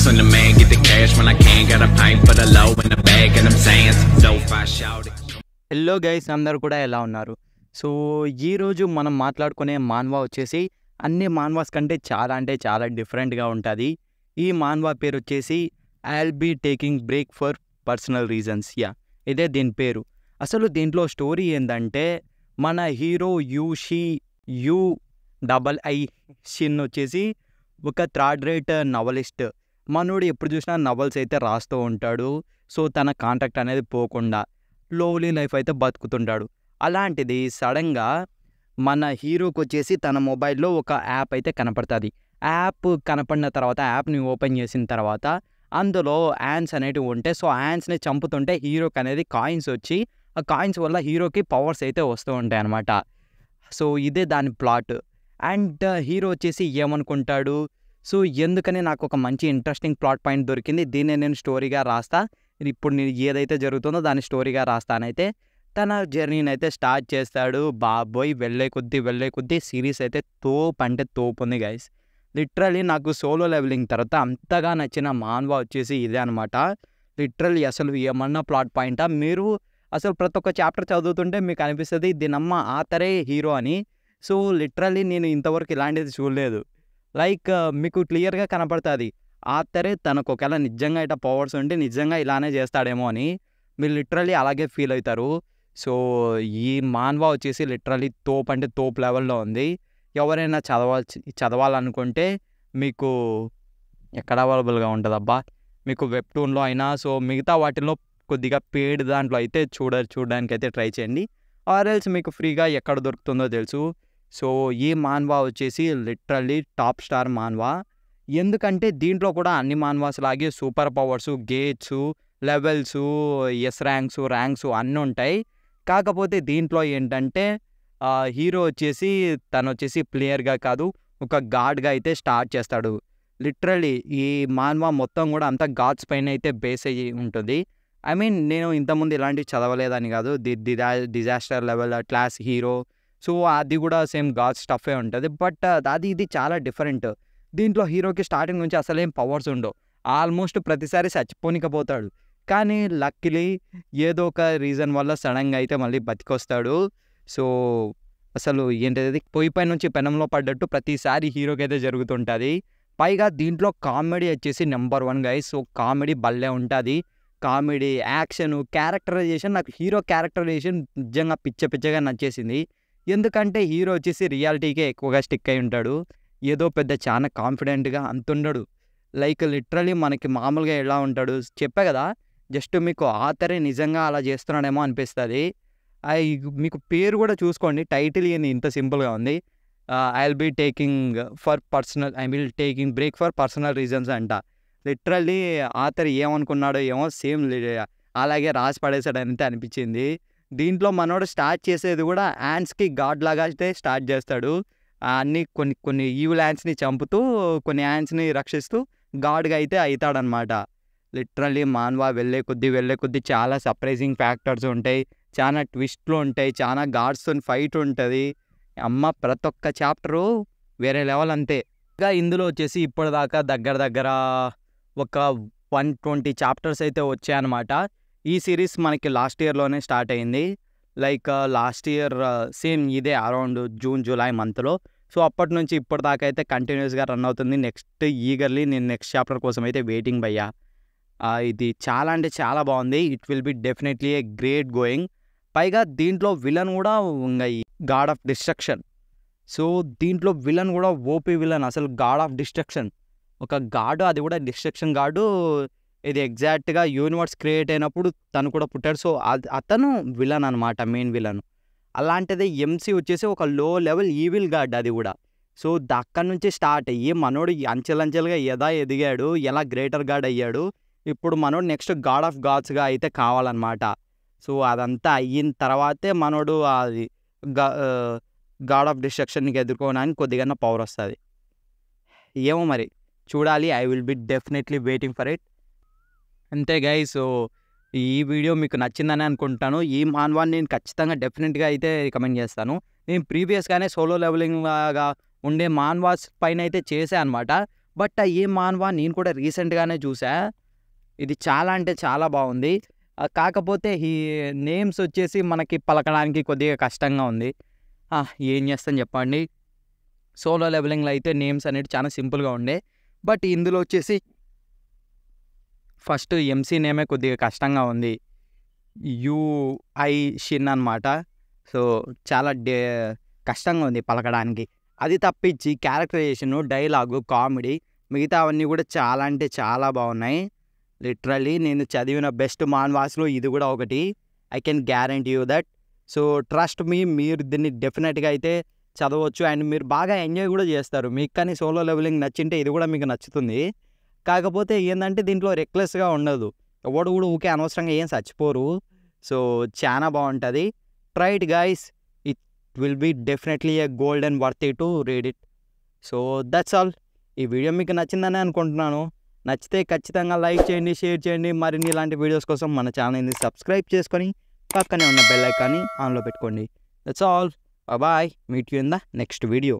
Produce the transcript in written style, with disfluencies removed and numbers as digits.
when the man get the cash. When I can't, got a pint for the low in the bag, and I'm saying so I shout it. Hello guys, అందరూ కూడా ఎలా ఉన్నారు? So ఈరోజు మనం మాట్లాడుకునే మాన్వా వచ్చేసి అన్ని మాన్వాస్ కంటే చాలా అంటే చాలా డిఫరెంట్గా ఉంటుంది. ఈ మాన్వా పేరు వచ్చేసి I'll be taking break for personal reasons. ఇదే దీని పేరు. అసలు దీంట్లో స్టోరీ ఏంటంటే, మన హీరో యూ డబల్ ఐ షిన్ వచ్చేసి ఒక థర్డ్ రేట్ నవలిస్ట్. మనోడు ఎప్పుడు చూసినా నవల్స్ అయితే రాస్తూ ఉంటాడు. సో తన కాంటాక్ట్ అనేది పోకుండా లోలీ లైఫ్ అయితే బతుకుతుంటాడు. అలాంటిది సడన్గా మన హీరోకి వచ్చేసి తన మొబైల్లో ఒక యాప్ అయితే కనపడుతుంది. యాప్ కనపడిన తర్వాత యాప్ని ఓపెన్ చేసిన తర్వాత అందులో యాన్స్ అనేటివి ఉంటే, సో యాన్స్ని చంపుతుంటే హీరోకి అనేది కాయిన్స్ వచ్చి, ఆ కాయిన్స్ వల్ల హీరోకి పవర్స్ అయితే వస్తూ ఉంటాయి అన్నమాట. సో ఇదే దాని ప్లాట్. అండ్ హీరో వచ్చేసి ఏమనుకుంటాడు, సో ఎందుకని నాకు ఒక మంచి ఇంట్రెస్టింగ్ ప్లాట్ పాయింట్ దొరికింది, దీన్నే నేను స్టోరీగా రాస్తా, ఇప్పుడు నేను ఏదైతే జరుగుతుందో దాన్ని స్టోరీగా రాస్తానైతే తన జర్నీని అయితే స్టార్ట్ చేస్తాడు. బాబోయ్, వెళ్ళే కొద్దీ సిరీస్ అయితే తోపు అంటే తోపు ఉంది గైస్. లిటరలీ నాకు సోలో లెవెలింగ్ తర్వాత అంతగా నచ్చిన మాన్వా వచ్చేసి ఇదే అనమాట. లిటరలీ అసలు ఏమన్నా ప్లాట్ పాయింటా? మీరు అసలు ప్రతి ఒక్క చాప్టర్ చదువుతుంటే మీకు అనిపిస్తుంది దీనమ్మ ఆతరే హీరో అని. సో లిటరలీ నేను ఇంతవరకు ఇలాంటిది చూడలేదు. లైక్ మీకు క్లియర్గా కనపడుతుంది ఆతరే తనకు ఒకవేళ నిజంగా ఇట్లా పవర్స్ ఉంటే నిజంగా ఇలానే చేస్తాడేమో అని మీరు లిటరలీ అలాగే ఫీల్ అవుతారు. సో ఈ మాన్వా వచ్చేసి లిటరలీ తోపు అంటే తోపు లెవెల్లో ఉంది. ఎవరైనా చదవాలనుకుంటే మీకు ఎక్కడ అవైలబుల్గా ఉంటుందబ్బా, మీకు వెబ్టూన్లో అయినా, సో మిగతా వాటిల్లో కొద్దిగా పెయిడ్ దాంట్లో అయితే చూడడానికి అయితే ట్రై చేయండి. ఆర్ఎల్స్ మీకు ఫ్రీగా ఎక్కడ దొరుకుతుందో తెలుసు. సో ఈ మాన్వా వచ్చేసి లిటరల్లీ టాప్ స్టార్ మాన్వా. ఎందుకంటే దీంట్లో కూడా అన్ని మాన్వాస్ లాగే super powers, gates, levels, ranks అన్నీ ఉంటాయి. కాకపోతే దీంట్లో ఏంటంటే హీరో వచ్చేసి తను వచ్చేసి ప్లేయర్గా కాదు, ఒక గాడ్గా అయితే స్టార్ట్ చేస్తాడు. లిటరల్లీ ఈ మాన్వా మొత్తం కూడా అంతా గాడ్స్ పైన అయితే బేస్ అయ్యి ఉంటుంది. ఐ మీన్ నేను ఇంతకుముందు ఇలాంటివి చదవలేదని కాదు, disaster level class hero, so అది కూడా సేమ్ గాడ్ స్టఫే ఉంటుంది. బట్ ఇది చాలా డిఫరెంట్. దీంట్లో హీరోకి స్టార్టింగ్ నుంచి అసలేం పవర్స్ ఉండవు. ఆల్మోస్ట్ ప్రతిసారి చచ్చిపోనికపోతాడు. కానీ లక్కీలీ ఏదో ఒక రీజన్ వల్ల సడన్గా అయితే మళ్ళీ బతికొస్తాడు. సో అసలు ఏంటది, పొయ్యి పై నుంచి పెనంలో పడ్డట్టు ప్రతిసారి హీరోకి అయితే జరుగుతుంటుంది. పైగా దీంట్లో కామెడీ వచ్చేసి నెంబర్ 1 గైస్. సో కామెడీ భలే ఉంటుంది. కామెడీ, యాక్షన్, క్యారెక్టరైజేషన్, నాకు హీరో క్యారెక్టరైజేషన్ నిజంగా పిచ్చగా నచ్చేసింది. ఎందుకంటే హీరో వచ్చేసి రియాలిటీకే ఎక్కువగా స్టిక్ అయి ఉంటాడు. ఏదో పెద్ద చాలా కాన్ఫిడెంట్గా అంతుండడు. లైక్ లిటరలీ మనకి మామూలుగా ఎలా ఉంటాడు చెప్పా కదా, జస్ట్ మీకు ఆతరే నిజంగా అలా చేస్తున్నాడేమో అనిపిస్తుంది. మీకు పేరు కూడా చూసుకోండి, టైటిల్ ఏంది ఇంత సింపుల్గా ఉంది, I will taking break for personal reasons అంట. లిటరల్లీ ఆతర్ ఏమనుకున్నాడో ఏమో సేమ్ అలాగే రాసి పడేసాడని అనిపించింది. దీంట్లో మనోడు స్టార్ట్ చేసేది కూడా యాన్స్కి గాడ్ లాగా అయితే స్టార్ట్ చేస్తాడు. అన్నీ కొన్ని ఈవిల్ యాన్స్ని చంపుతూ కొన్ని యాన్స్ని రక్షిస్తూ గాడ్గా అయితే అవుతాడనమాట. లిటరల్లీ మాన్వా వెళ్ళే కొద్దీ చాలా సర్ప్రైజింగ్ ఫ్యాక్టర్స్ ఉంటాయి, చాలా ట్విస్ట్లు ఉంటాయి, చాలా గాడ్స్తో ఫైట్ ఉంటుంది. అమ్మ ప్రతి ఒక్క చాప్టరు వేరే లెవెల్ అంతే. ఇంకా ఇందులో వచ్చేసి ఇప్పటిదాకా దగ్గర ఒక 120 చాప్టర్స్ అయితే వచ్చాయన్నమాట. ఈ సిరీస్ మనకి లాస్ట్ ఇయర్లోనే స్టార్ట్ అయింది. లైక్ లాస్ట్ ఇయర్ సేమ్ ఇదే అరౌండ్ జూన్ జూలై మంత్లో. సో అప్పటి నుంచి ఇప్పటిదాకా అయితే కంటిన్యూస్గా రన్ అవుతుంది. ఈగర్లీ నేను నెక్స్ట్ చాప్టర్ కోసం అయితే వెయిటింగ్ భయ్యా. ఇది చాలా అంటే చాలా బాగుంది. It will be definitely a great going. పైగా దీంట్లో విలన్ కూడా గాడ్ ఆఫ్ డిస్ట్రక్షన్. సో దీంట్లో విలన్ కూడా ఓపీ విలన్, అసలు గాడ్ ఆఫ్ డిస్ట్రక్షన్, ఒక గాడు, అది కూడా డిస్ట్రక్షన్ గాడు. ఇది ఎగ్జాక్ట్గా యూనివర్స్ క్రియేట్ అయినప్పుడు తను కూడా పుట్టాడు. సో అతను విలన్ అనమాట, మెయిన్ విలన్. అలాంటిది ఎంసీ వచ్చేసి ఒక లో లెవెల్ ఈవిల్ గాడ్ అది కూడా. సో అక్కడి నుంచి స్టార్ట్ అయ్యి మనోడు అంచెలంచెలుగా ఎదిగాడు, ఎలా గ్రేటర్ గాడ్ అయ్యాడు. ఇప్పుడు మనోడు నెక్స్ట్ గాడ్ ఆఫ్ గాడ్స్గా అయితే కావాలన్నమాట. సో అదంతా అయిన తర్వాతే మనోడు అది గాడ్ ఆఫ్ డిస్ట్రక్షన్కి ఎదుర్కోవడానికి కొద్దిగా పవర్ వస్తుంది. ఏమో మరి చూడాలి. I will be definitely waiting for it. అంతే గైస్. సో ఈ వీడియో మీకు నచ్చిందని అనుకుంటాను. ఈ మాన్వాన్ని నేను ఖచ్చితంగా డెఫినెట్గా అయితే రికమెండ్ చేస్తాను. నేను ప్రీవియస్గానే సోలో లెవెలింగ్ లాగా ఉండే మాన్వాస్ పైన అయితే చేశాను అనమాట. బట్ ఏ మాన్వా నేను కూడా రీసెంట్గానే చూసా. ఇది చాలా అంటే చాలా బాగుంది. కాకపోతే ఈ నేమ్స్ వచ్చేసి మనకి పలకడానికి కొద్దిగా కష్టంగా ఉంది. ఏం చేస్తాం చెప్పండి. సోలో లెవెలింగ్లో అయితే నేమ్స్ అనేవి చాలా సింపుల్గా ఉండే. బట్ ఇందులో వచ్చేసి ఫస్ట్ ఎంసీ నేమే కొద్దిగా కష్టంగా ఉంది. యుఐ షిన్ అనమాట. సో చాలా కష్టంగా ఉంది పలకడానికి. అది తప్పించి క్యారెక్టరైజేషను, డైలాగు, కామెడీ మిగతా అవన్నీ కూడా చాలా అంటే చాలా బాగున్నాయి. లిటరల్లీ నేను చదివిన బెస్ట్ మాన్వాస్లో ఇది కూడా ఒకటి. I can guarantee you that. So trust me, మీరు దీన్ని డెఫినెట్గా అయితే చదవచ్చు అండ్ మీరు బాగా ఎంజాయ్ కూడా చేస్తారు. మీకు కానీ సోలో లెవెలింగ్ నచ్చింటే ఇది కూడా మీకు నచ్చుతుంది. కాకపోతే ఏంటంటే దీంట్లో రెక్లెస్గా ఉండదు. ఎవడు కూడా ఊకే అనవసరంగా ఏం చచ్చిపోరు. సో చాలా బాగుంటుంది. Try it guys. It will be definitely a golden worthy to read it. So that's all. ఈ వీడియో మీకు నచ్చిందని అనుకుంటున్నాను. నచ్చితే ఖచ్చితంగా లైక్ చేయండి, షేర్ చేయండి. మరిన్ని ఇలాంటి వీడియోస్ కోసం మన ఛానల్ని సబ్స్క్రైబ్ చేసుకొని పక్కనే ఉన్న బెల్ ఐకాన్ని ఆన్లో పెట్టుకోండి. That's all. Bye. Meet you in the next video.